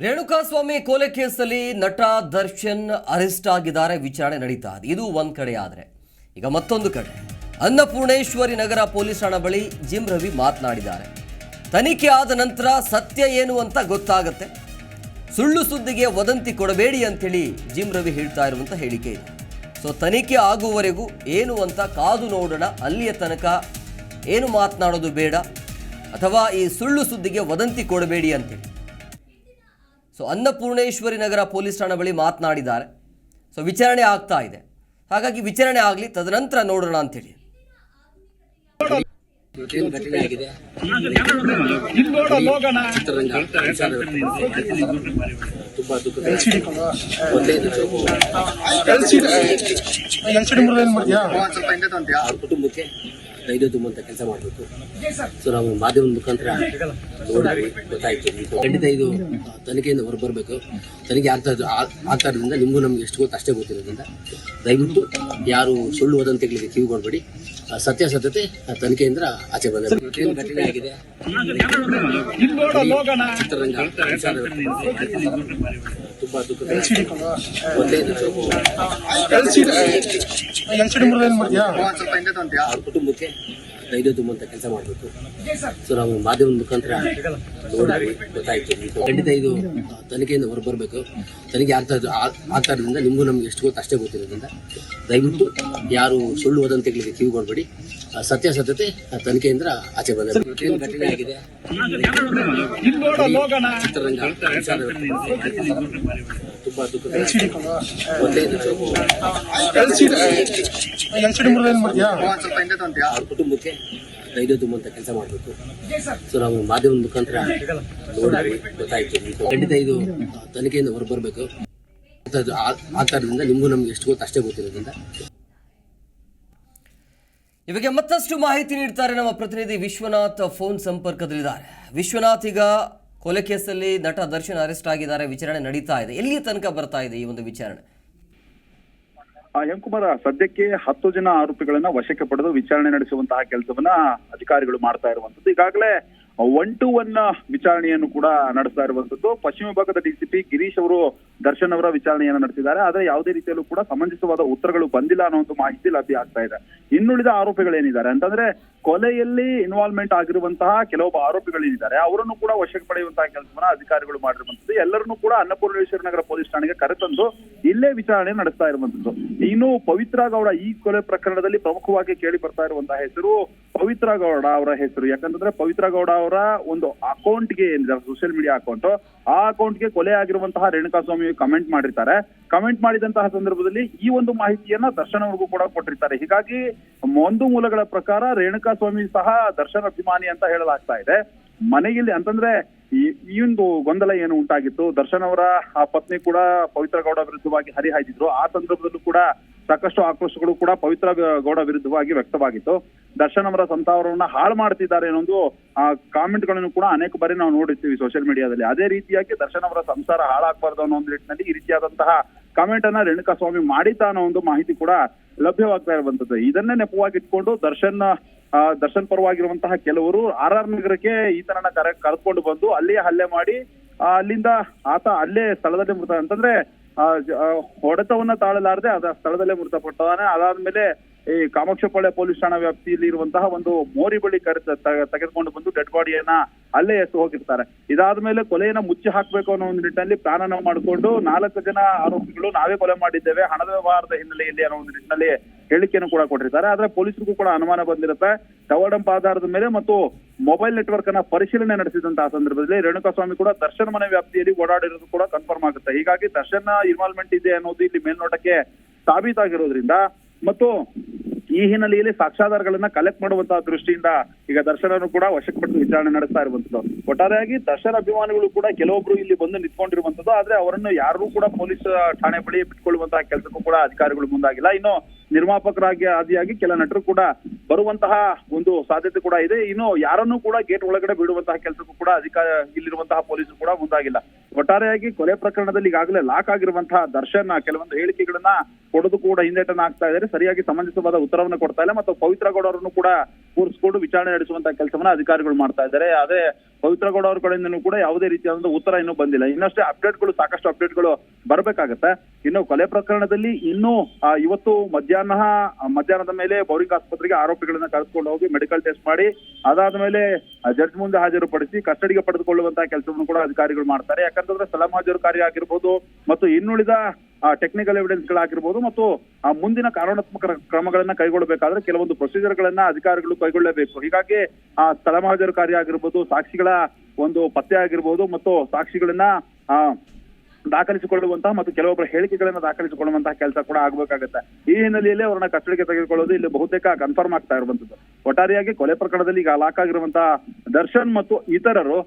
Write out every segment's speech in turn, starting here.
ರೇಣುಕಾಸ್ವಾಮಿ ಕೊಲೆ ಕೇಸಲ್ಲಿ ನಟ ದರ್ಶನ್ ಅರೆಸ್ಟ್ ಆಗಿದ್ದಾರೆ. ವಿಚಾರಣೆ ನಡೀತಾ ಇದೆ. ಇದು ಒಂದ್ ಕಡೆ ಆದ್ರೆ ಈಗ ಮತ್ತೊಂದು ಕಡೆ ಅನ್ನಪೂರ್ಣೇಶ್ವರಿ ನಗರ ಪೊಲೀಸ್ ಠಾಣಾ ಬಳಿ ಜಿಮ್ ರವಿ ಮಾತನಾಡಿದ್ದಾರೆ. ತನಿಖೆ ಆದ ನಂತರ ಸತ್ಯ ಏನು ಅಂತ ಗೊತ್ತಾಗುತ್ತೆ. ಸುಳ್ಳು ಸುದ್ದಿಗೆ ವದಂತಿ ಕೊಡಬೇಡಿ ಅಂತೇಳಿ ಜಿಮ್ ರವಿ ಹೇಳ್ತಾ ಇರುವಂತ ಹೇಳಿಕೆ ಇದೆ. ಸೊ ತನಿಖೆ ಆಗುವವರೆಗೂ ಏನು ಅಂತ ಕಾದು ನೋಡೋಣ. ಅಲ್ಲಿಯ ತನಕ ಏನು ಮಾತನಾಡೋದು ಬೇಡ, ಅಥವಾ ಈ ಸುಳ್ಳು ಸುದ್ದಿಗೆ ವದಂತಿ ಕೊಡಬೇಡಿ ಅಂತೇಳಿ ಸೊ ಅನ್ನಪೂರ್ಣೇಶ್ವರಿ ನಗರ ಪೊಲೀಸ್ ಠಾಣಾ ಬಳಿ ಮಾತನಾಡಿದ್ದಾರೆ. ಸೊ ವಿಚಾರಣೆ ಆಗ್ತಾ ಇದೆ. ಹಾಗಾಗಿ ವಿಚಾರಣೆ ಆಗಲಿ, ತದನಂತರ ನೋಡೋಣ ಅಂತೇಳಿ. ಘಟನೆ ಆಗಿದೆ. ತುಂಬಾ ದುಃಖದ ಅವ್ರ ಕುಟುಂಬಕ್ಕೆ ಧೈರ್ಯ ತುಂಬುವಂತ ಕೆಲಸ ಮಾಡಬೇಕು. ಸೊ ನಾವು ಮಾಧ್ಯಮದ ಮುಖಾಂತರ ನೋಡಿದ್ವಿ, ಗೊತ್ತಾಯ್ತು. ಖಂಡಿತ ಇದು ತನಿಖೆಯಿಂದ ಹೊರಬರಬೇಕು. ತನಿಖೆ ಆಗ್ತಾ ಇರೋದ್ರಿಂದ ನಿಮಗೂ ನಮ್ಗೆ ಎಷ್ಟು ಗೊತ್ತು ಅಷ್ಟೇ ಗೊತ್ತಿರೋದ್ರಿಂದ ದಯವಿಟ್ಟು ಯಾರು ಸುಳ್ಳು ವದಂತಿಗಳಿಗೆ ಕಿವಿಗೊಡ್ಬೇಡಿ. ಸತ್ಯಾಸತ್ಯತೆ ತನಿಖೆಯಿಂದ ಆಚೆ ಬಂದ ಘಟನೆ ಆಗಿದೆ. ಚಿತ್ರರಂಗ ತುಂಬಾ ದುಃಖದ ಅವ್ರ ಕುಟುಂಬಕ್ಕೆ ಧೈರ್ಯ ತುಂಬುವಂತ ಕೆಲಸ ಮಾಡಬೇಕು. ಸೊ ನಾವು ಮಾಧ್ಯಮದ ಮುಖಾಂತರ ನೋಡಿದ್ವಿ, ಗೊತ್ತಾಯ್ತು. ಖಂಡಿತ ಇದು ತನಿಖೆಯಿಂದ ಹೊರಬರಬೇಕು. ತನಿಖೆ ಆಗ್ತಾ ಇರೋದ್ರಿಂದ ನಿಮಗೂ ನಮ್ಗೆ ಎಷ್ಟು ಗೊತ್ತು ಅಷ್ಟೇ ಗೊತ್ತಿರೋದ್ರಿಂದ ದಯವಿಟ್ಟು ಯಾರು ಸುಳ್ಳು ವದಂತಿಗಳಿಗೆ ಕಿವಿಗೊಡ್ಬೇಡಿ. ಸತ್ಯಾಸತ್ಯತೆ ತನಿಖೆಯಿಂದ ಆಚೆ ಬಂದ ಘಟನೆ ಆಗಿದೆ. ಚಿತ್ರರಂಗ ತುಂಬಾ ದುಃಖದ ಅವ್ರ ಕುಟುಂಬಕ್ಕೆ ಧೈರ್ಯ ತುಂಬುವಂತ ಕೆಲಸ ಮಾಡಬೇಕು. ಸೊ ನಾವು ಮಾಧ್ಯಮದ ಮುಖಾಂತರ ನೋಡಿದ್ವಿ, ಗೊತ್ತಾಯ್ತು. ಖಂಡಿತ ಇದು ತನಿಖೆಯಿಂದ ಹೊರಬರಬೇಕು. ಆಗ್ತಾ ಇರೋದ್ರಿಂದ ನಿಮಗೂ ನಮ್ಗೆ ಎಷ್ಟು ಗೊತ್ತು ಅಷ್ಟೇ ಗೊತ್ತಿರೋದ್ರಿಂದ ಇವಾಗ ಮತ್ತಷ್ಟು ಮಾಹಿತಿ ನೀಡ್ತಾರೆ ನಮ್ಮ ಪ್ರತಿನಿಧಿ ವಿಶ್ವನಾಥ್. ಫೋನ್ ಸಂಪರ್ಕದಲ್ಲಿದ್ದಾರೆ. ವಿಶ್ವನಾಥ್, ಈಗ ಕೊಲೆ ಕೇಸಲ್ಲಿ ನಟ ದರ್ಶನ್ ಅರೆಸ್ಟ್ ಆಗಿದ್ದಾರೆ. ವಿಚಾರಣೆ ನಡೀತಾ ಇದೆ. ಎಲ್ಲಿಯ ತನಕ ಬರ್ತಾ ಇದೆ ಈ ಒಂದು ವಿಚಾರಣೆ? ಕುಮಾರ್, ಸದ್ಯಕ್ಕೆ 10 ಜನ ಆರೋಪಿಗಳನ್ನ ವಶಕ್ಕೆ ಪಡೆದು ವಿಚಾರಣೆ ನಡೆಸುವಂತಹ ಕೆಲಸವನ್ನ ಅಧಿಕಾರಿಗಳು ಮಾಡ್ತಾ ಇರುವಂತದ್ದು. ಈಗಾಗಲೇ 1-to-1 ವಿಚಾರಣೆಯನ್ನು ಕೂಡ ನಡೆಸ್ತಾ ಇರುವಂತದ್ದು. ಪಶ್ಚಿಮ ವಿಭಾಗದ ಡಿಸಿಪಿ ಗಿರೀಶ್ ಅವರು ದರ್ಶನ್ ಅವರ ವಿಚಾರಣೆಯನ್ನು ನಡೆಸಿದ್ದಾರೆ. ಆದ್ರೆ ಯಾವುದೇ ರೀತಿಯಲ್ಲೂ ಕೂಡ ಸಮಂಜಸವಾದ ಉತ್ತರಗಳು ಬಂದಿಲ್ಲ ಅನ್ನೋ ಮಾಹಿತಿ ಲಭ್ಯ ಆಗ್ತಾ ಇದೆ. ಇನ್ನುಳಿದ ಆರೋಪಿಗಳೇನಿದ್ದಾರೆ ಅಂತಂದ್ರೆ ಕೊಲೆಯಲ್ಲಿ ಇನ್ವಾಲ್ವ್ಮೆಂಟ್ ಆಗಿರುವಂತಹ ಕೆಲವೊಬ್ಬ ಆರೋಪಿಗಳೇನಿದ್ದಾರೆ ಅವರನ್ನು ಕೂಡ ವಶಕ್ಕೆ ಪಡೆಯುವಂತಹ ಕೆಲಸವನ್ನ ಅಧಿಕಾರಿಗಳು ಮಾಡಿರುವಂತದ್ದು. ಎಲ್ಲರನ್ನೂ ಕೂಡ ಅನ್ನಪೂರ್ಣೇಶ್ವರಿ ನಗರ ಪೊಲೀಸ್ ಠಾಣೆಗೆ ಕರೆತಂದು ಇಲ್ಲೇ ವಿಚಾರಣೆ ನಡೆಸ್ತಾ ಇರುವಂತದ್ದು. ಇನ್ನು ಪವಿತ್ರ ಗೌಡ, ಈ ಕೊಲೆ ಪ್ರಕರಣದಲ್ಲಿ ಪ್ರಮುಖವಾಗಿ ಕೇಳಿ ಬರ್ತಾ ಇರುವಂತಹ ಹೆಸರು ಪವಿತ್ರ ಗೌಡ ಅವರ ಹೆಸರು. ಯಾಕಂತಂದ್ರೆ ಪವಿತ್ರ ಗೌಡ ಅವರ ಒಂದು ಅಕೌಂಟ್ಗೆ ಏನಿದೆ ಸೋಷಿಯಲ್ ಮೀಡಿಯಾ ಅಕೌಂಟ್, ಆ ಅಕೌಂಟ್ಗೆ ಕೊಲೆ ಆಗಿರುವಂತಹ ರೇಣುಕಾಸ್ವಾಮಿ ಕಮೆಂಟ್ ಮಾಡಿರ್ತಾರೆ. ಕಮೆಂಟ್ ಮಾಡಿದಂತಹ ಸಂದರ್ಭದಲ್ಲಿ ಈ ಒಂದು ಮಾಹಿತಿಯನ್ನ ದರ್ಶನ್ ಅವ್ರಿಗೂ ಕೂಡ ಕೊಟ್ಟಿರ್ತಾರೆ. ಹೀಗಾಗಿ ಒಂದು ಮೂಲಗಳ ಪ್ರಕಾರ ರೇಣುಕಾಸ್ವಾಮಿ ಸಹ ದರ್ಶನ್ ಅಭಿಮಾನಿ ಅಂತ ಹೇಳಲಾಗ್ತಾ ಇದೆ. ಮನೆಯಲ್ಲಿ ಅಂತಂದ್ರೆ ಈ ಒಂದು ಗೊಂದಲ ಏನು ಉಂಟಾಗಿತ್ತು, ದರ್ಶನ್ ಅವರ ಪತ್ನಿ ಕೂಡ ಪವಿತ್ರ ಗೌಡ ವಿರುದ್ಧವಾಗಿ ಹರಿಹಾಯ್ದಿದ್ರು. ಆ ಸಂದರ್ಭದಲ್ಲೂ ಕೂಡ ಸಾಕಷ್ಟು ಆಕ್ರೋಶಗಳು ಕೂಡ ಪವಿತ್ರ ಗೌಡ ವಿರುದ್ಧವಾಗಿ ವ್ಯಕ್ತವಾಗಿತ್ತು. ದರ್ಶನ್ ಅವರ ಸಂಸಾರವನ್ನ ಹಾಳು ಮಾಡ್ತಿದ್ದಾರೆ ಅನ್ನೋದು ಕಾಮೆಂಟ್ ಗಳನ್ನು ಕೂಡ ಅನೇಕ ಬಾರಿ ನಾವು ನೋಡಿರ್ತೀವಿ ಸೋಷಿಯಲ್ ಮೀಡಿಯಾದಲ್ಲಿ. ಅದೇ ರೀತಿಯಾಗಿ ದರ್ಶನ್ ಅವರ ಸಂಸಾರ ಹಾಳಾಗಬಾರ್ದು ಅನ್ನೋ ಒಂದು ನಿಟ್ಟಿನಲ್ಲಿ ಈ ರೀತಿಯಾದಂತಹ ಕಾಮೆಂಟ್ ಅನ್ನ ರೇಣುಕಾಸ್ವಾಮಿ ಮಾಡಿತಾ ಅನ್ನೋ ಒಂದು ಮಾಹಿತಿ ಕೂಡ ಲಭ್ಯವಾಗ್ತಾ ಇರುವಂತದ್ದು. ಇದನ್ನೇ ನೆಪವಾಗಿಟ್ಕೊಂಡು ದರ್ಶನ್ ಪರವಾಗಿರುವಂತಹ ಕೆಲವರು RR ನಗರಕ್ಕೆ ಈತನನ್ನ ಕರೆದುಕೊಂಡು ಬಂದು ಅಲ್ಲಿಯೇ ಹಲ್ಲೆ ಮಾಡಿ ಅಲ್ಲಿಂದ ಆತ ಅಲ್ಲೇ ಸ್ಥಳದಲ್ಲೇ ಮೃತ, ಅಂತಂದ್ರೆ ಹೊಡೆತವನ್ನ ತಾಳಲಾರದೆ ಅದ ಸ್ಥಳದಲ್ಲೇ ಮೃತಪಟ್ಟಿದ್ದಾನೆ. ಅದಾದ್ಮೇಲೆ ಈ ಕಾಮಾಕ್ಷಪಾಳ್ಯ ಪೊಲೀಸ್ ಠಾಣಾ ವ್ಯಾಪ್ತಿಯಲ್ಲಿ ಇರುವಂತಹ ಒಂದು ಮೋರಿ ಬಳಿ ತೆಗೆದುಕೊಂಡು ಬಂದು ಡೆಡ್ ಬಾಡಿಯನ್ನ ಅಲ್ಲೇ ಎತ್ತು ಹೋಗಿರ್ತಾರೆ. ಇದಾದ್ಮೇಲೆ ಕೊಲೆಯನ್ನ ಮುಚ್ಚಿ ಹಾಕ್ಬೇಕು ಅನ್ನೋ ಒಂದು ನಿಟ್ಟಿನಲ್ಲಿ ಪ್ಲಾನ್ ಅನ್ನು ಮಾಡಿಕೊಂಡು 4 ಜನ ಆರೋಪಿಗಳು ನಾವೇ ಕೊಲೆ ಮಾಡಿದ್ದೇವೆ ಹಣದ ವ್ಯವಹಾರದ ಹಿನ್ನೆಲೆಯಲ್ಲಿ ಅನ್ನೋ ಒಂದು ನಿಟ್ಟಿನಲ್ಲಿ ಹೇಳಿಕೆಯನ್ನು ಕೂಡ ಕೊಟ್ಟಿರ್ತಾರೆ. ಆದ್ರೆ ಪೊಲೀಸರಿಗೂ ಕೂಡ ಅನುಮಾನ ಬಂದಿರುತ್ತೆ. ಟವರ್ಡಂಪ್ ಆಧಾರದ ಮೇಲೆ ಮತ್ತು ಮೊಬೈಲ್ ನೆಟ್ವರ್ಕ್ ಅನ್ನ ಪರಿಶೀಲನೆ ನಡೆಸಿದಂತಹ ಸಂದರ್ಭದಲ್ಲಿ ರೇಣುಕಾಸ್ವಾಮಿ ಕೂಡ ದರ್ಶನ್ ಮನೆ ವ್ಯಾಪ್ತಿಯಲ್ಲಿ ಓಡಾಡಿರೋದು ಕೂಡ ಕನ್ಫರ್ಮ್ ಆಗುತ್ತೆ. ಹೀಗಾಗಿ ದರ್ಶನ್ ಇನ್ವಾಲ್ವ್ಮೆಂಟ್ ಇದೆ ಅನ್ನೋದು ಇಲ್ಲಿ ಮೇಲ್ನೋಟಕ್ಕೆ ಸಾಬೀತಾಗಿರೋದ್ರಿಂದ ಮತ್ತು ಈ ಹಿನ್ನೆಲೆಯಲ್ಲಿ ಸಾಕ್ಷ್ಯಾಧಾರಗಳನ್ನ ಕಲೆಕ್ಟ್ ಮಾಡುವಂತಹ ದೃಷ್ಟಿಯಿಂದ ಈಗ ದರ್ಶನನ್ನು ಕೂಡ ವಶಕ್ಕೆ ಪಡೆದು ವಿಚಾರಣೆ ನಡೆಸ್ತಾ ಇರುವಂತದ್ದು. ಒಟ್ಟಾರೆಯಾಗಿ ದರ್ಶನ್ ಅಭಿಮಾನಿಗಳು ಕೂಡ ಕೆಲವೊಬ್ರು ಇಲ್ಲಿ ಬಂದು ನಿಂತ್ಕೊಂಡಿರುವಂತದ್ದು. ಆದ್ರೆ ಅವರನ್ನು ಯಾರೂ ಕೂಡ ಪೊಲೀಸ್ ಠಾಣೆ ಬಳಿ ಬಿಟ್ಕೊಳ್ಳುವಂತಹ ಕೆಲಸಕ್ಕೂ ಕೂಡ ಅಧಿಕಾರಿಗಳು ಮುಂದಾಗಿಲ್ಲ. ಇನ್ನು ನಿರ್ಮಾಪಕರಾಗಿ ಆದಿಯಾಗಿ ಕೆಲ ನಟರು ಕೂಡ ಬರುವಂತಹ ಒಂದು ಸಾಧ್ಯತೆ ಕೂಡ ಇದೆ. ಇನ್ನು ಯಾರನ್ನೂ ಕೂಡ ಗೇಟ್ ಒಳಗಡೆ ಬಿಡುವಂತಹ ಕೆಲಸಕ್ಕೂ ಕೂಡ ಇಲ್ಲಿರುವಂತಹ ಪೊಲೀಸರು ಕೂಡ ಮುಂದಾಗಿಲ್ಲ. ಒಟ್ಟಾರೆಯಾಗಿ ಕೊಲೆ ಪ್ರಕರಣದಲ್ಲಿ ಈಗಾಗಲೇ ಲಾಕ್ ಆಗಿರುವಂತಹ ದರ್ಶನ್ ಕೆಲವೊಂದು ಹೇಳಿಕೆಗಳನ್ನ ಕೊಡೋದು ಕೂಡ ಹಿಂದೇಟನ್ನ ಆಗ್ತಾ ಇದ್ದಾರೆ. ಸರಿಯಾಗಿ ಸಮಂಜಸವಾದ ಉತ್ತರವನ್ನು ಕೊಡ್ತಾ ಇಲ್ಲ ಮತ್ತು ಪವಿತ್ರ ಗೌಡ ಅವರನ್ನು ಕೂಡ ಕೂರಿಸಿಕೊಂಡು ವಿಚಾರಣೆ ನಡೆಸುವಂತಹ ಕೆಲಸವನ್ನ ಅಧಿಕಾರಿಗಳು ಮಾಡ್ತಾ ಇದ್ದಾರೆ. ಅದೇ ಪವಿತ್ರ ಗೌಡ ಅವ್ರ ಕಡೆಯಿಂದನೂ ಕೂಡ ಯಾವುದೇ ರೀತಿಯಾದ ಉತ್ತರ ಇನ್ನೂ ಬಂದಿಲ್ಲ. ಇನ್ನಷ್ಟೇ ಅಪ್ಡೇಟ್ಗಳು, ಸಾಕಷ್ಟು ಅಪ್ಡೇಟ್ಗಳು ಬರಬೇಕಾಗತ್ತೆ. ಇನ್ನು ಕೊಲೆ ಪ್ರಕರಣದಲ್ಲಿ ಇನ್ನೂ ಇವತ್ತು ಮಧ್ಯಾಹ್ನದ ಮೇಲೆ ಬೌರಿಂಗ್ ಆಸ್ಪತ್ರೆಗೆ ಆರೋಪಿಗಳನ್ನ ಕರೆದುಕೊಂಡು ಹೋಗಿ ಮೆಡಿಕಲ್ ಟೆಸ್ಟ್ ಮಾಡಿ ಅದಾದ ಮೇಲೆ ಜಡ್ಜ್ ಮುಂದೆ ಹಾಜರುಪಡಿಸಿ ಕಸ್ಟಡಿಗೆ ಪಡೆದುಕೊಳ್ಳುವಂತಹ ಕೆಲಸವನ್ನು ಕೂಡ ಅಧಿಕಾರಿಗಳು ಮಾಡ್ತಾರೆ. ಯಾಕಂತಂದ್ರೆ ಸ್ಥಳ ಹಾಜರು ಕಾರ್ಯ ಆಗಿರ್ಬೋದು ಮತ್ತು ಇನ್ನುಳಿದ ಟೆಕ್ನಿಕಲ್ ಎವಿಡೆನ್ಸ್ ಗಳಾಗಿರ್ಬೋದು ಮತ್ತು ಮುಂದಿನ ಕಾನೂನಾತ್ಮಕ ಕ್ರಮಗಳನ್ನ ಕೈಗೊಳ್ಳಬೇಕಾದ್ರೆ ಕೆಲವೊಂದು ಪ್ರೊಸೀಜರ್ ಗಳನ್ನ ಅಧಿಕಾರಿಗಳು ಕೈಗೊಳ್ಳಬೇಕು. ಹೀಗಾಗಿ ಸ್ಥಳ ಹಾಜರು ಕಾರ್ಯ ಆಗಿರ್ಬೋದು, ಸಾಕ್ಷಿಗಳ ಒಂದು ಪತ್ತೆ ಆಗಿರ್ಬೋದು ಮತ್ತು ಸಾಕ್ಷಿಗಳನ್ನ ದಾಖಲಿಸಿಕೊಳ್ಳುವಂತಹ ಮತ್ತು ಕೆಲವೊಬ್ಬರ ಹೇಳಿಕೆಗಳನ್ನ ದಾಖಲಿಸಿಕೊಳ್ಳುವಂತಹ ಕೆಲಸ ಕೂಡ ಆಗಬೇಕಾಗುತ್ತೆ. ಈ ಹಿನ್ನೆಲೆಯಲ್ಲಿ ಅವರನ್ನ ಕಸ್ಟಡಿಗೆ ತೆಗೆದುಕೊಳ್ಳೋದು ಇಲ್ಲಿ ಬಹುತೇಕ ಕನ್ಫರ್ಮ್ ಆಗ್ತಾ ಇರುವಂತದ್ದು. ಒಟ್ಟಾರೆಯಾಗಿ ಕೊಲೆ ಪ್ರಕರಣದಲ್ಲಿ ಈಗ ಲಾಕ್ ಆಗಿರುವಂತಹ ದರ್ಶನ್ ಮತ್ತು ಇತರರು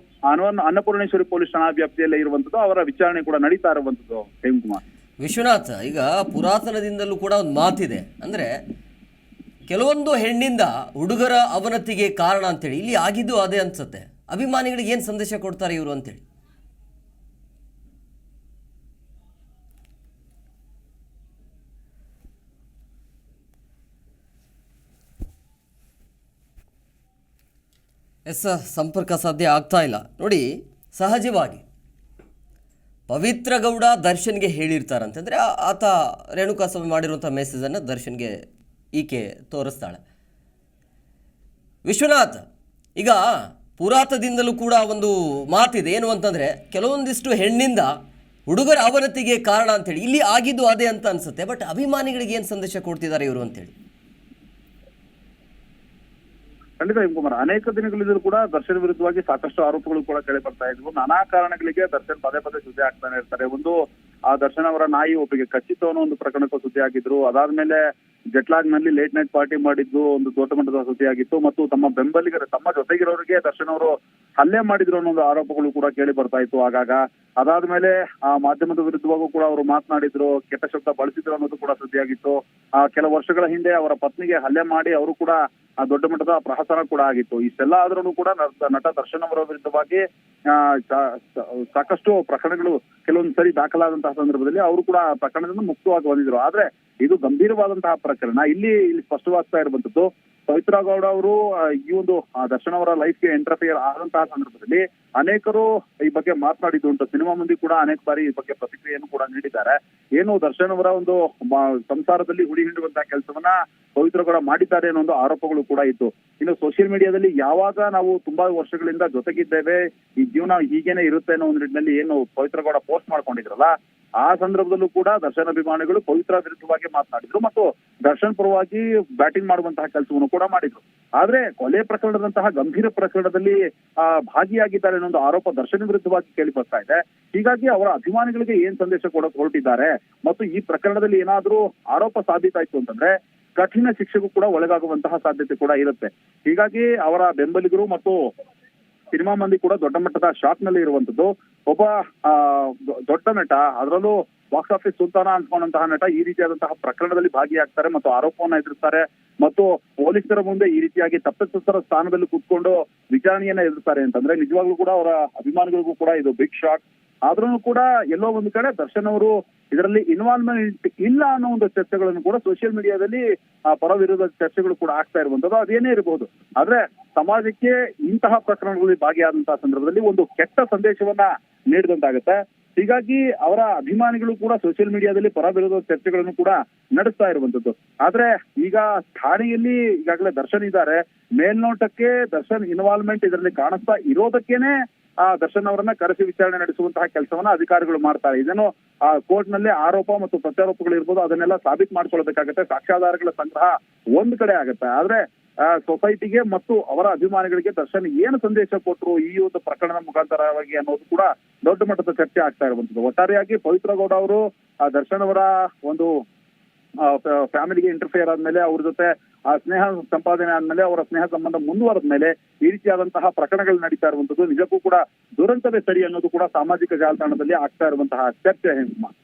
ಅನ್ನಪೂರ್ಣೇಶ್ವರಿ ಪೊಲೀಸ್ ಠಾಣಾ ವ್ಯಾಪ್ತಿಯಲ್ಲೇ ಇರುವಂತದ್ದು. ಅವರ ವಿಚಾರಣೆ ಕೂಡ ನಡೀತಾ ಇರುವಂತದ್ದು. ಹೇಮಕುಮಾರ್, ವಿಶ್ವನಾಥ್, ಈಗ ಪುರಾತನದಿಂದಲೂ ಕೂಡ ಒಂದು ಮಾತಿದೆ, ಅಂದರೆ ಕೆಲವೊಂದು ಹೆಣ್ಣಿಂದ ಹುಡುಗರ ಅವನತಿಗೆ ಕಾರಣ ಅಂತೇಳಿ. ಇಲ್ಲಿ ಆಗಿದ್ದು ಅದೇ ಅನ್ಸುತ್ತೆ. ಅಭಿಮಾನಿಗಳಿಗೆ ಏನು ಸಂದೇಶ ಕೊಡ್ತಾರೆ ಇವರು ಅಂತೇಳಿ? ಸಂಪರ್ಕ ಸಾಧ್ಯ ಆಗ್ತಾ ಇಲ್ಲ ನೋಡಿ. ಸಹಜವಾಗಿ ಪವಿತ್ರ ಗೌಡ ದರ್ಶನ್ಗೆ ಹೇಳಿರ್ತಾರಂತೆ, ಅಂದರೆ ಆತ ರೇಣುಕಾಸ್ವಾಮಿ ಮಾಡಿರುವಂಥ ಮೆಸೇಜನ್ನು ದರ್ಶನ್ಗೆ ಈಕೆ ತೋರಿಸ್ತಾಳೆ. ವಿಶ್ವನಾಥ್, ಈಗ ಪುರಾತದಿಂದಲೂ ಕೂಡ ಒಂದು ಮಾತಿದೆ, ಏನು ಅಂತಂದರೆ ಕೆಲವೊಂದಿಷ್ಟು ಹೆಣ್ಣಿಂದ ಹುಡುಗರ ಅವನತಿಗೆ ಕಾರಣ ಅಂತೇಳಿ. ಇಲ್ಲಿ ಆಗಿದ್ದು ಅದೇ ಅಂತ ಅನಿಸುತ್ತೆ. ಬಟ್ ಅಭಿಮಾನಿಗಳಿಗೆ ಏನು ಸಂದೇಶ ಕೊಡ್ತಿದ್ದಾರೆ ಇವರು ಅಂತೇಳಿ? ಖಂಡಿತ ಹೇಮಕುಮಾರ್, ಅನೇಕ ದಿನಗಳಿಂದಲೂ ಕೂಡ ದರ್ಶನ್ ವಿರುದ್ಧವಾಗಿ ಸಾಕಷ್ಟು ಆರೋಪಗಳು ಕೂಡ ಕೇಳಿ ಬರ್ತಾ ಇದ್ವು. ನಾನಾ ಕಾರಣಗಳಿಗೆ ದರ್ಶನ್ ಪದೇ ಸುದ್ದಿ ಆಗ್ತಾನೆ ಇರ್ತಾರೆ. ಒಂದು ದರ್ಶನ್ ಅವರ ನಾಯಿ ಒಪ್ಪಿಗೆ ಕಚ್ಚಿತ್ತು ಅನ್ನೋ ಒಂದು ಪ್ರಕರಣಕ್ಕೂ ಸುದ್ದಿ ಆಗಿದ್ರು. ಅದಾದ್ಮೇಲೆ ಜೆಟ್ಲಾಗ್ ನಲ್ಲಿ ಲೇಟ್ ನೈಟ್ ಪಾರ್ಟಿ ಮಾಡಿದ್ದು ಒಂದು ದೊಡ್ಡ ಮಟ್ಟದ ಸುದ್ದಿ ಆಗಿತ್ತು. ಮತ್ತು ತಮ್ಮ ಬೆಂಬಲಿಗರ, ತಮ್ಮ ಜೊತೆಗಿರೋರಿಗೆ ದರ್ಶನ್ ಅವರು ಹಲ್ಲೆ ಮಾಡಿದ್ರು ಅನ್ನೋ ಒಂದು ಆರೋಪಗಳು ಕೂಡ ಕೇಳಿ ಬರ್ತಾ ಇತ್ತು ಆಗಾಗ. ಅದಾದ್ಮೇಲೆ ಮಾಧ್ಯಮದ ವಿರುದ್ಧವಾಗೂ ಕೂಡ ಅವರು ಮಾತನಾಡಿದ್ರು, ಕೆಟ್ಟ ಶಬ್ದ ಬಳಸಿದ್ರು ಅನ್ನೋದು ಕೂಡ ಸುದ್ದಿಯಾಗಿತ್ತು. ಕೆಲ ವರ್ಷಗಳ ಹಿಂದೆ ಅವರ ಪತ್ನಿಗೆ ಹಲ್ಲೆ ಮಾಡಿ ಅವರು ಕೂಡ ದೊಡ್ಡ ಮಟ್ಟದ ಪ್ರಹಸನ ಕೂಡ ಆಗಿತ್ತು. ಇಷ್ಟೆಲ್ಲ ಆದ್ರೂ ಕೂಡ ನಟ ದರ್ಶನ್ ಅವರ ವಿರುದ್ಧವಾಗಿ ಸಾಕಷ್ಟು ಪ್ರಕರಣಗಳು ಕೆಲವೊಂದು ಸರಿ ದಾಖಲಾದಂತಹ ಸಂದರ್ಭದಲ್ಲಿ ಅವರು ಕೂಡ ಪ್ರಕರಣದಿಂದ ಮುಕ್ತವಾಗಿ ಬಂದಿದ್ರು. ಆದ್ರೆ ಇದು ಗಂಭೀರವಾದಂತಹ ಪ್ರಕರಣ. ಇಲ್ಲಿ ಸ್ಪಷ್ಟವಾಗ್ತಾ ಇರುವಂತದ್ದು, ಪವಿತ್ರ ಗೌಡ ಅವರು ಈ ಒಂದು ದರ್ಶನ್ ಅವರ ಲೈಫ್ಗೆ ಇಂಟರ್ಫಿಯರ್ ಆದಂತಹ ಸಂದರ್ಭದಲ್ಲಿ ಅನೇಕರು ಈ ಬಗ್ಗೆ ಮಾತನಾಡಿದ್ದು ಉಂಟು. ಸಿನಿಮಾ ಮಂದಿ ಕೂಡ ಅನೇಕ ಬಾರಿ ಈ ಬಗ್ಗೆ ಪ್ರತಿಕ್ರಿಯೆಯನ್ನು ಕೂಡ ನೀಡಿದ್ದಾರೆ. ಏನು ದರ್ಶನ್ ಅವರ ಒಂದು ಸಂಸಾರದಲ್ಲಿ ಹುಡಿ ಹಿಂಡುವಂತಹ ಕೆಲಸವನ್ನ ಪವಿತ್ರ ಗೌಡ ಮಾಡಿದ್ದಾರೆ ಅನ್ನೋ ಒಂದು ಆರೋಪಗಳು ಕೂಡ ಇತ್ತು. ಇನ್ನು ಸೋಷಿಯಲ್ ಮೀಡಿಯಾದಲ್ಲಿ ಯಾವಾಗ ನಾವು ತುಂಬಾ ವರ್ಷಗಳಿಂದ ಜೊತೆಗಿದ್ದೇವೆ, ಈ ಜೀವನ ಹೀಗೇನೆ ಇರುತ್ತೆ ಅನ್ನೋ ಒಂದು ನಿಟ್ಟಿನಲ್ಲಿ ಏನು ಪವಿತ್ರ ಗೌಡ ಪೋಸ್ಟ್ ಮಾಡ್ಕೊಂಡಿದ್ರಲ್ಲ, ಆ ಸಂದರ್ಭದಲ್ಲೂ ಕೂಡ ದರ್ಶನ್ ಅಭಿಮಾನಿಗಳು ಪವಿತ್ರ ವಿರುದ್ಧವಾಗಿ ಮಾತನಾಡಿದ್ರು ಮತ್ತು ದರ್ಶನ್ ಪರವಾಗಿ ಬ್ಯಾಟಿಂಗ್ ಮಾಡುವಂತಹ ಕೆಲಸವನ್ನು ಕೂಡ ಮಾಡಿದ್ರು. ಆದ್ರೆ ಕೊಲೆ ಪ್ರಕರಣದಂತಹ ಗಂಭೀರ ಪ್ರಕರಣದಲ್ಲಿ ಭಾಗಿಯಾಗಿದ್ದಾರೆ ಅನ್ನೋ ಒಂದು ಆರೋಪ ದರ್ಶನ್ ವಿರುದ್ಧವಾಗಿ ಕೇಳಿ ಬರ್ತಾ ಇದೆ. ಹೀಗಾಗಿ ಅವರ ಅಭಿಮಾನಿಗಳಿಗೆ ಏನ್ ಸಂದೇಶ ಕೊಡೋಕೆ ಹೊರಟಿದ್ದಾರೆ ಮತ್ತು ಈ ಪ್ರಕರಣದಲ್ಲಿ ಏನಾದ್ರೂ ಆರೋಪ ಸಾಬೀತಾಯ್ತು ಅಂತಂದ್ರೆ ಕಠಿಣ ಶಿಕ್ಷೆಗೂ ಕೂಡ ಒಳಗಾಗುವಂತಹ ಸಾಧ್ಯತೆ ಕೂಡ ಇರುತ್ತೆ. ಹೀಗಾಗಿ ಅವರ ಬೆಂಬಲಿಗರು ಮತ್ತು ಸಿನಿಮಾ ಮಂದಿ ಕೂಡ ದೊಡ್ಡ ಮಟ್ಟದ ಶಾಕ್ ನಲ್ಲಿ ಇರುವಂತದ್ದು. ಒಬ್ಬ ದೊಡ್ಡ ನಟ, ಅದರಲ್ಲೂ ಬಾಕ್ಸ್ ಆಫೀಸ್ ಸುಲ್ತಾನ ಅನ್ಕೊಂಡಂತಹ ನಟ ಈ ರೀತಿಯಾದಂತಹ ಪ್ರಕರಣದಲ್ಲಿ ಭಾಗಿಯಾಗ್ತಾರೆ ಮತ್ತು ಆರೋಪವನ್ನ ಎದುರಿಸ್ತಾರೆ ಮತ್ತು ಪೊಲೀಸರ ಮುಂದೆ ಈ ರೀತಿಯಾಗಿ ತಪ್ಪಿತಸ್ಥರ ಸ್ಥಾನದಲ್ಲಿ ಕೂತ್ಕೊಂಡು ವಿಚಾರಣೆಯನ್ನ ಎದುರಿಸ್ತಾರೆ ಅಂತಂದ್ರೆ ನಿಜವಾಗ್ಲೂ ಕೂಡ ಅವರ ಅಭಿಮಾನಿಗಳಿಗೂ ಕೂಡ ಇದು ಬಿಗ್ ಶಾಕ್. ಆದ್ರೂ ಕೂಡ ಎಲ್ಲೋ ಒಂದು ಕಡೆ ದರ್ಶನ್ ಅವರು ಇದರಲ್ಲಿ ಇನ್ವಾಲ್ವ್ಮೆಂಟ್ ಇಲ್ಲ ಅನ್ನೋ ಒಂದು ಚರ್ಚೆಗಳನ್ನು ಕೂಡ ಸೋಷಿಯಲ್ ಮೀಡಿಯಾದಲ್ಲಿ ಪರ ವಿರೋಧ ಚರ್ಚೆಗಳು ಕೂಡ ಆಗ್ತಾ ಇರುವಂತದ್ದು. ಅದೇನೇ ಇರಬಹುದು, ಆದ್ರೆ ಸಮಾಜಕ್ಕೆ ಇಂತಹ ಪ್ರಕರಣಗಳಲ್ಲಿ ಭಾಗಿಯಾದಂತಹ ಸಂದರ್ಭದಲ್ಲಿ ಒಂದು ಕೆಟ್ಟ ಸಂದೇಶವನ್ನ ನೀಡಿದಂತಾಗುತ್ತೆ. ಹೀಗಾಗಿ ಅವರ ಅಭಿಮಾನಿಗಳು ಕೂಡ ಸೋಷಿಯಲ್ ಮೀಡಿಯಾದಲ್ಲಿ ಪರ ವಿರೋಧ ಚರ್ಚೆಗಳನ್ನು ಕೂಡ ನಡೆಸ್ತಾ ಇರುವಂತದ್ದು. ಆದ್ರೆ ಈಗ ಠಾಣೆಯಲ್ಲಿ ಈಗಾಗಲೇ ದರ್ಶನ್ ಇದ್ದಾರೆ. ಮೇಲ್ನೋಟಕ್ಕೆ ದರ್ಶನ್ ಇನ್ವಾಲ್ವ್ಮೆಂಟ್ ಇದರಲ್ಲಿ ಕಾಣಿಸ್ತಾ ಇರೋದಕ್ಕೇನೆ ದರ್ಶನ್ ಅವರನ್ನ ಕರೆಸಿ ವಿಚಾರಣೆ ನಡೆಸುವಂತಹ ಕೆಲಸವನ್ನ ಅಧಿಕಾರಿಗಳು ಮಾಡ್ತಾರೆ. ಇದನ್ನು ಕೋರ್ಟ್ ನಲ್ಲಿ ಆರೋಪ ಮತ್ತು ಪ್ರತ್ಯಾರೋಪಗಳು ಇರ್ಬೋದು, ಅದನ್ನೆಲ್ಲ ಸಾಬೀತು ಮಾಡ್ಕೊಳ್ಬೇಕಾಗತ್ತೆ. ಸಾಕ್ಷ್ಯಾಧಾರಗಳ ಸಂಗ್ರಹ ಒಂದ್ ಕಡೆ ಆಗುತ್ತೆ. ಆದ್ರೆ ಸೊಸೈಟಿಗೆ ಮತ್ತು ಅವರ ಅಭಿಮಾನಿಗಳಿಗೆ ದರ್ಶನ್ ಏನು ಸಂದೇಶ ಕೊಟ್ಟರು ಈ ಒಂದು ಪ್ರಕರಣದ ಮುಖಾಂತರವಾಗಿ ಅನ್ನೋದು ಕೂಡ ದೊಡ್ಡ ಮಟ್ಟದ ಚರ್ಚೆ ಆಗ್ತಾ ಇರುವಂತದ್ದು. ಒಟ್ಟಾರೆಯಾಗಿ ಪವಿತ್ರ ಗೌಡ ಅವರು ದರ್ಶನ್ ಅವರ ಒಂದು ಫ್ಯಾಮಿಲಿಗೆ ಇಂಟರ್ಫಿಯರ್ ಆದ್ಮೇಲೆ, ಅವ್ರ ಜೊತೆ ಸ್ನೇಹ ಸಂಪಾದನೆ ಆದ್ಮೇಲೆ, ಅವರ ಸ್ನೇಹ ಸಂಬಂಧ ಮುಂದುವರೆದ ಮೇಲೆ ಈ ರೀತಿಯಾದಂತಹ ಪ್ರಕರಣಗಳು ನಡೀತಾ ಇರುವಂತದ್ದು ನಿಜಕ್ಕೂ ಕೂಡ ದುರಂತವೇ ಸರಿ ಅನ್ನೋದು ಕೂಡ ಸಾಮಾಜಿಕ ಜಾಲತಾಣದಲ್ಲಿ ಆಗ್ತಾ ಇರುವಂತಹ ಚರ್ಚೆ. ಹೇಮಕುಮಾರ್,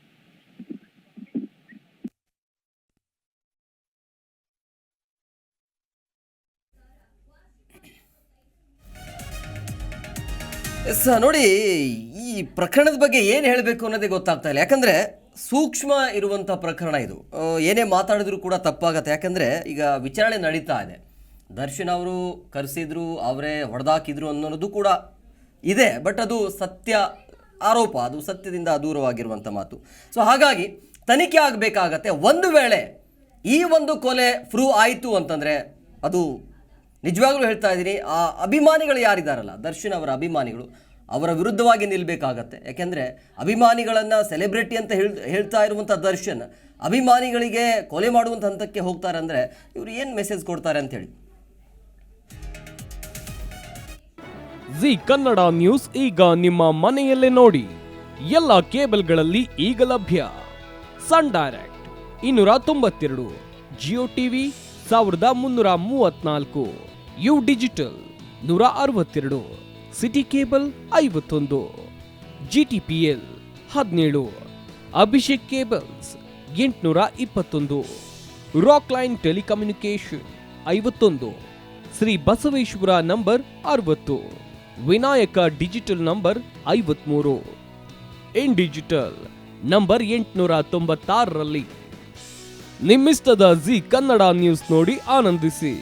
ನೋಡಿ, ಈ ಪ್ರಕರಣದ ಬಗ್ಗೆ ಏನು ಹೇಳಬೇಕು ಅನ್ನೋದೇ ಗೊತ್ತಾಗ್ತಾ ಇಲ್ಲ. ಯಾಕಂದರೆ ಸೂಕ್ಷ್ಮ ಇರುವಂಥ ಪ್ರಕರಣ ಇದು. ಏನೇ ಮಾತಾಡಿದ್ರು ಕೂಡ ತಪ್ಪಾಗತ್ತೆ. ಯಾಕಂದರೆ ಈಗ ವಿಚಾರಣೆ ನಡೀತಾ ಇದೆ. ದರ್ಶನ್ ಅವರು ಕರೆಸಿದ್ರು, ಅವರೇ ಹೊಡೆದಾಕಿದ್ರು ಅನ್ನೋದು ಕೂಡ ಇದೆ, ಬಟ್ ಅದು ಸತ್ಯ ಆರೋಪ, ಅದು ಸತ್ಯದಿಂದ ದೂರವಾಗಿರುವಂಥ ಮಾತು. ಸೊ ಹಾಗಾಗಿ ತನಿಖೆ ಆಗಬೇಕಾಗತ್ತೆ. ಒಂದು ವೇಳೆ ಈ ಒಂದು ಕೊಲೆ ಪ್ರೂವ್ ಆಯಿತು ಅಂತಂದರೆ ಅದು ನಿಜವಾಗ್ಲೂ ಹೇಳ್ತಾ ಇದ್ದೀನಿ, ಆ ಅಭಿಮಾನಿಗಳು ಯಾರಿದ್ದಾರಲ್ಲ, ದರ್ಶನ್ ಅವರ ಅಭಿಮಾನಿಗಳು, ಅವರ ವಿರುದ್ಧವಾಗಿ ನಿಲ್ಲಬೇಕಾಗತ್ತೆ. ಯಾಕೆಂದರೆ ಅಭಿಮಾನಿಗಳನ್ನು ಸೆಲೆಬ್ರಿಟಿ ಅಂತ ಹೇಳ್ತಾ ಇರುವಂಥ ದರ್ಶನ್ ಅಭಿಮಾನಿಗಳಿಗೆ ಕೊಲೆ ಮಾಡುವಂಥ ಹಂತಕ್ಕೆ ಹೋಗ್ತಾರೆ ಅಂದರೆ ಇವರು ಏನು ಮೆಸೇಜ್ ಕೊಡ್ತಾರೆ ಅಂತೇಳಿ. ಜಿ ಕನ್ನಡ ನ್ಯೂಸ್ ಈಗ ನಿಮ್ಮ ಮನೆಯಲ್ಲೇ ನೋಡಿ. ಎಲ್ಲ ಕೇಬಲ್ಗಳಲ್ಲಿ ಈಗ ಲಭ್ಯ. Sun Direct 292, Jio TV 1334, U digital 162, city cable 51, GTPL 17, Abhishek cables 821, rock line telecommunication 51, Shri Basaveshwara number 60, Vinayaka digital number 53, in digital number 896ರಲ್ಲಿ. ನಿಮ್ಮಿಸ್ತದ ಜಿ ಕನ್ನಡ ನ್ಯೂಸ್ ನೋಡಿ ಆನಂದಿಸಿ.